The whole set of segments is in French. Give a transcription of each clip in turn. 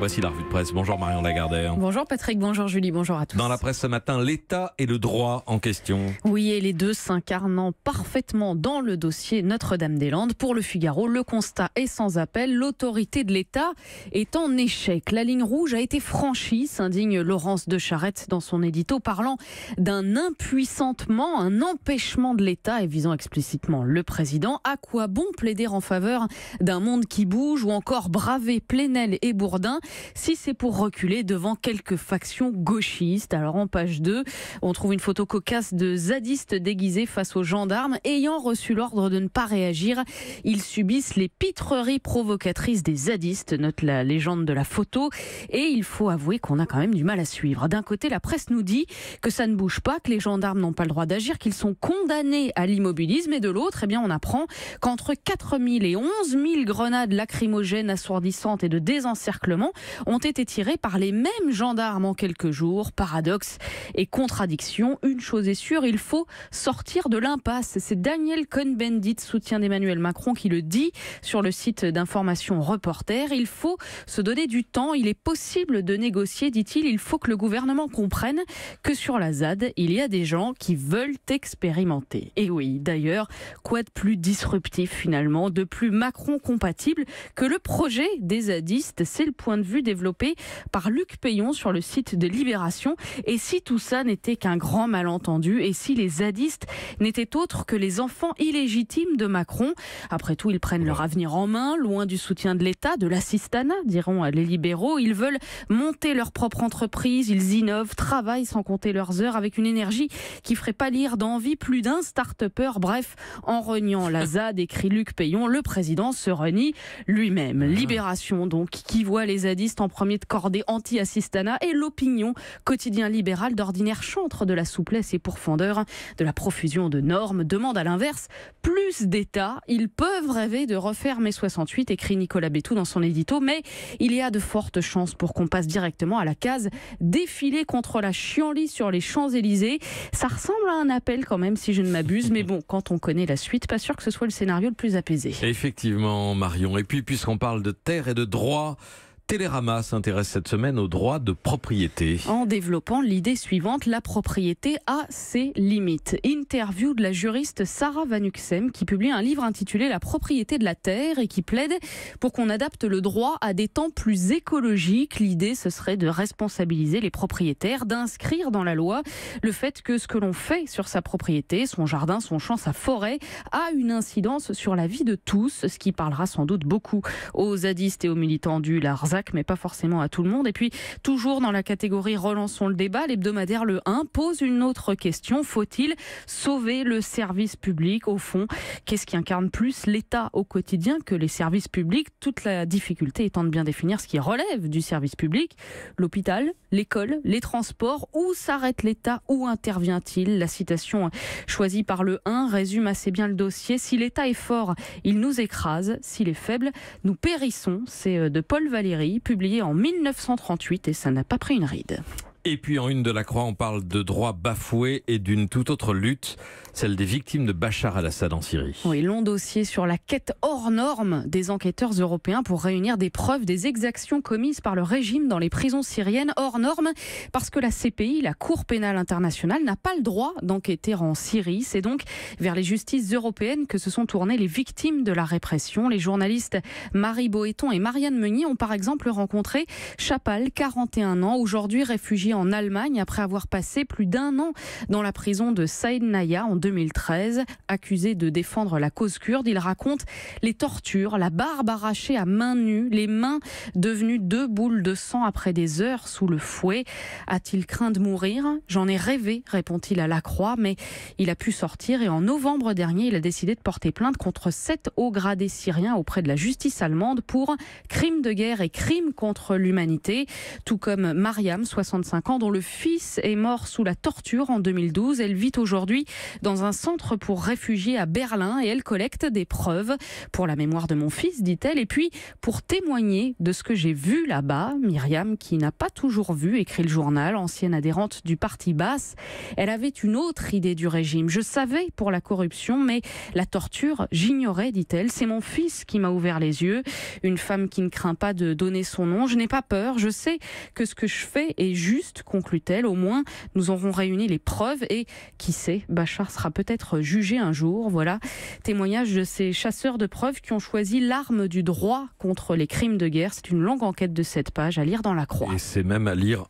Voici la revue de presse. Bonjour Marion Lagardère. Bonjour Patrick, bonjour Julie, bonjour à tous. Dans la presse ce matin, l'État et le droit en question. Oui, et les deux s'incarnant parfaitement dans le dossier Notre-Dame-des-Landes. Pour le Figaro, le constat est sans appel. L'autorité de l'État est en échec. La ligne rouge a été franchie, s'indigne Laurence de Charette dans son édito, parlant d'un impuissantement, un empêchement de l'État et visant explicitement le président. À quoi bon plaider en faveur d'un monde qui bouge ou encore braver Plenel et Bourdin si c'est pour reculer devant quelques factions gauchistes? Alors en page 2, on trouve une photo cocasse de zadistes déguisés face aux gendarmes ayant reçu l'ordre de ne pas réagir. Ils subissent les pitreries provocatrices des zadistes, note la légende de la photo, et il faut avouer qu'on a quand même du mal à suivre. D'un côté, la presse nous dit que ça ne bouge pas, que les gendarmes n'ont pas le droit d'agir, qu'ils sont condamnés à l'immobilisme, et de l'autre, on apprend qu'entre 4 000 et 11 000 grenades lacrymogènes assourdissantes et de désencerclement ont été tirées par les mêmes gendarmes en quelques jours. Paradoxe et contradiction, une chose est sûre, il faut sortir de l'impasse. C'est Daniel Cohn-Bendit, soutien d'Emmanuel Macron, qui le dit sur le site d'information Reporter. Il faut se donner du temps, il est possible de négocier, dit-il. Il faut que le gouvernement comprenne que sur la ZAD, il y a des gens qui veulent expérimenter. Et oui, d'ailleurs, quoi de plus disruptif finalement, de plus Macron compatible que le projet des zadistes? C'est le point de vue développé par Luc Payon sur le site de Libération. Et si tout ça n'était qu'un grand malentendu, et si les zadistes n'étaient autres que les enfants illégitimes de Macron? Après tout, ils prennent leur avenir en main, loin du soutien de l'État, de l'assistanat, diront les libéraux. Ils veulent monter leur propre entreprise, ils innovent, travaillent sans compter leurs heures, avec une énergie qui ferait pâlir d'envie plus d'un start-upper. Bref, en reniant la ZAD, écrit Luc Payon, le président se renie lui-même. Libération donc, qui voit les zadistes en premier de cordée anti-assistanat, et l'Opinion, quotidien libéral d'ordinaire chantre de la souplesse et pourfendeur de la profusion de normes, demande à l'inverse plus d'État. Ils peuvent rêver de refaire mai 68, écrit Nicolas Bétou dans son édito, mais il y a de fortes chances pour qu'on passe directement à la case défilé contre la chienlit sur les Champs-Élysées. Ça ressemble à un appel quand même, si je ne m'abuse, mais bon, quand on connaît la suite, pas sûr que ce soit le scénario le plus apaisé. Effectivement, Marion. Et puis, puisqu'on parle de terre et de droit, Télérama s'intéresse cette semaine aux droits de propriété. En développant l'idée suivante, la propriété a ses limites. Interview de la juriste Sarah Vanuxem qui publie un livre intitulé La propriété de la terre et qui plaide pour qu'on adapte le droit à des temps plus écologiques. L'idée, ce serait de responsabiliser les propriétaires, d'inscrire dans la loi le fait que ce que l'on fait sur sa propriété, son jardin, son champ, sa forêt, a une incidence sur la vie de tous, ce qui parlera sans doute beaucoup aux zadistes et aux militants du Larzac, mais pas forcément à tout le monde. Et puis, toujours dans la catégorie Relançons le débat, l'hebdomadaire Le 1 pose une autre question. Faut-il sauver le service public? Au fond, qu'est-ce qui incarne plus l'État au quotidien que les services publics? Toute la difficulté étant de bien définir ce qui relève du service public. L'hôpital, l'école, les transports. Où s'arrête l'État? Où intervient-il? La citation choisie par Le 1 résume assez bien le dossier. Si l'État est fort, il nous écrase. S'il est faible, nous périssons. C'est de Paul Valéry, publié en 1938, et ça n'a pas pris une ride. Et puis en une de la Croix, on parle de droits bafoués et d'une toute autre lutte, celle des victimes de Bachar el-Assad en Syrie. Oui, long dossier sur la quête hors norme des enquêteurs européens pour réunir des preuves des exactions commises par le régime dans les prisons syriennes. Hors norme parce que la CPI, la Cour pénale internationale, n'a pas le droit d'enquêter en Syrie. C'est donc vers les justices européennes que se sont tournées les victimes de la répression. Les journalistes Marie Boéton et Marianne Meunier ont par exemple rencontré Chapal, 41 ans, aujourd'hui réfugié en Allemagne après avoir passé plus d'un an dans la prison de Saïd Naya en 2013. Accusé de défendre la cause kurde, il raconte les tortures, la barbe arrachée à main nue, les mains devenues 2 boules de sang après des heures sous le fouet. A-t-il craint de mourir? J'en ai rêvé, répond-il à La Croix, mais il a pu sortir et en novembre dernier, il a décidé de porter plainte contre 7 hauts gradés syriens auprès de la justice allemande pour crimes de guerre et crimes contre l'humanité. Tout comme Mariam, 65 45 ans, dont le fils est mort sous la torture en 2012. Elle vit aujourd'hui dans un centre pour réfugiés à Berlin et elle collecte des preuves pour la mémoire de mon fils, dit-elle, et puis pour témoigner de ce que j'ai vu là-bas. Myriam, qui n'a pas toujours vu, écrit le journal, ancienne adhérente du parti Baas, elle avait une autre idée du régime. Je savais pour la corruption, mais la torture, j'ignorais, dit-elle. C'est mon fils qui m'a ouvert les yeux. Une femme qui ne craint pas de donner son nom. Je n'ai pas peur. Je sais que ce que je fais est juste, conclut-elle. Au moins, nous aurons réuni les preuves et qui sait, Bachar sera peut-être jugé un jour. Voilà, témoignage de ces chasseurs de preuves qui ont choisi l'arme du droit contre les crimes de guerre. C'est une longue enquête de 7 pages à lire dans La Croix. Et c'est même à lire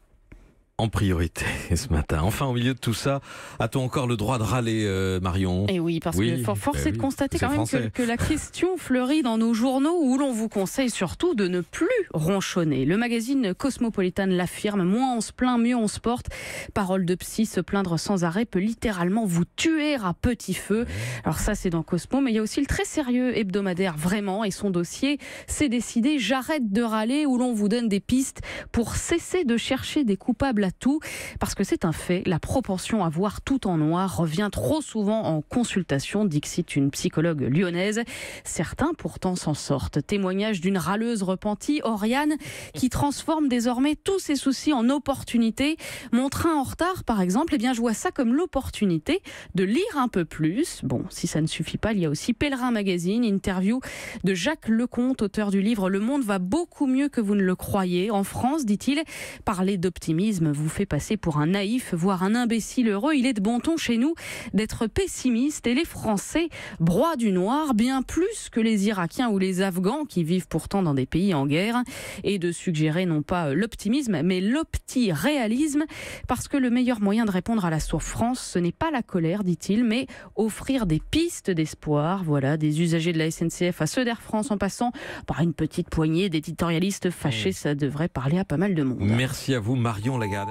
en priorité ce matin. Enfin, au milieu de tout ça, a-t-on encore le droit de râler, Marion ? Et oui, parce que force est de constater quand même que la question fleurit dans nos journaux où l'on vous conseille surtout de ne plus ronchonner. Le magazine Cosmopolitan l'affirme, moins on se plaint, mieux on se porte. Parole de psy, se plaindre sans arrêt peut littéralement vous tuer à petit feu. Alors ça, c'est dans Cosmo, mais il y a aussi le très sérieux hebdomadaire Vraiment et son dossier, c'est décidé, j'arrête de râler, où l'on vous donne des pistes pour cesser de chercher des coupables à tout, parce que c'est un fait, la propension à voir tout en noir revient trop souvent en consultation, dixit une psychologue lyonnaise. Certains pourtant s'en sortent. Témoignage d'une râleuse repentie, Oriane, qui transforme désormais tous ses soucis en opportunités. Mon train en retard, par exemple, eh bien je vois ça comme l'opportunité de lire un peu plus. Bon, si ça ne suffit pas, il y a aussi Pèlerin Magazine, interview de Jacques Lecomte, auteur du livre Le monde va beaucoup mieux que vous ne le croyez. En France, dit-il, parler d'optimisme vous fait passer pour un naïf, voire un imbécile heureux. Il est de bon ton chez nous d'être pessimiste et les Français broient du noir bien plus que les Irakiens ou les Afghans qui vivent pourtant dans des pays en guerre, et de suggérer non pas l'optimisme mais l'opti-réalisme, parce que le meilleur moyen de répondre à la souffrance, ce n'est pas la colère, dit-il, mais offrir des pistes d'espoir. Voilà, des usagers de la SNCF à ceux d'Air France, en passant par une petite poignée d'éditorialistes fâchés, ça devrait parler à pas mal de monde. Merci à vous, Marion Lagarde.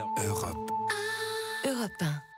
Europe 1.